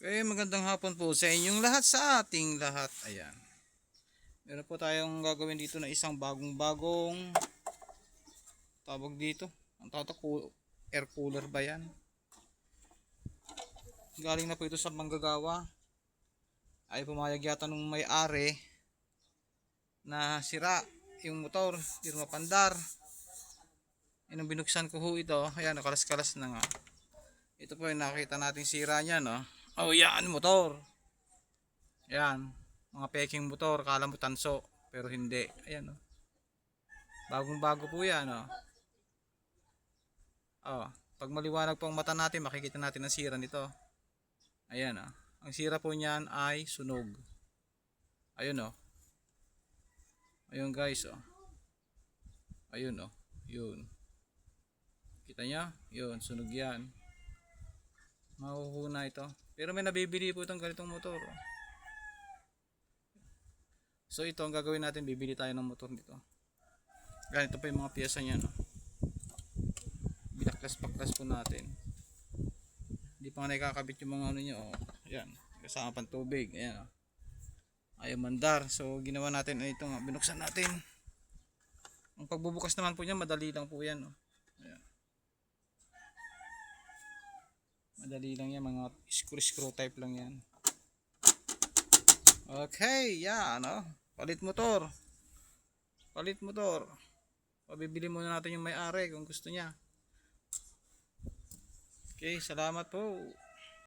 Magandang hapon po sa inyong lahat, sa ating lahat. Ayan. Meron po tayong gagawin dito na isang bagong-bagong tawag dito. Ang tawag ko, air cooler ba yan? Galing na po ito sa manggagawa. Ay pumayag yata nung may-ari na sira yung motor, hindi mapandar. Nung binuksan ko ho ito, ayan, nakalas-kalas na nga. Ito po yung nakita natin sira niya, no? Oh, yan, motor. Yan, mga peking motor, kala mo tanso, pero hindi. Ayan, oh. Bagong-bago po yan, oh. Oh, pag maliwanag po ang mata natin, makikita natin ang sira nito. Ayan, oh. Ang sira po niyan ay sunog. Ayun, oh. Ayun, guys, oh. Ayun, oh. Yun. Kita niya? Yun, sunog yan. Mahuhuna ito. Pero may nabibili po itong ganitong motor, oh. So ito ang gagawin natin, bibili tayo ng motor nito. Ganito pa yung mga piyesa niya, no? Binaklas-baklas po natin. Hindi pa nga nakakabit yung mga ano niya, oh. Ayan, kasama pang tubig. Ayan, oh. Ayaw mandar. So ginawa natin, ito nga, binuksan natin. Ang pagbubukas naman po niya, madali lang po yan, oh. Ayan. Madali lang yan, mga screw type lang yan. Okay, yan, no? Palit motor. Palit motor. Pabibili muna natin yung may-ari kung gusto niya. Okay, salamat po.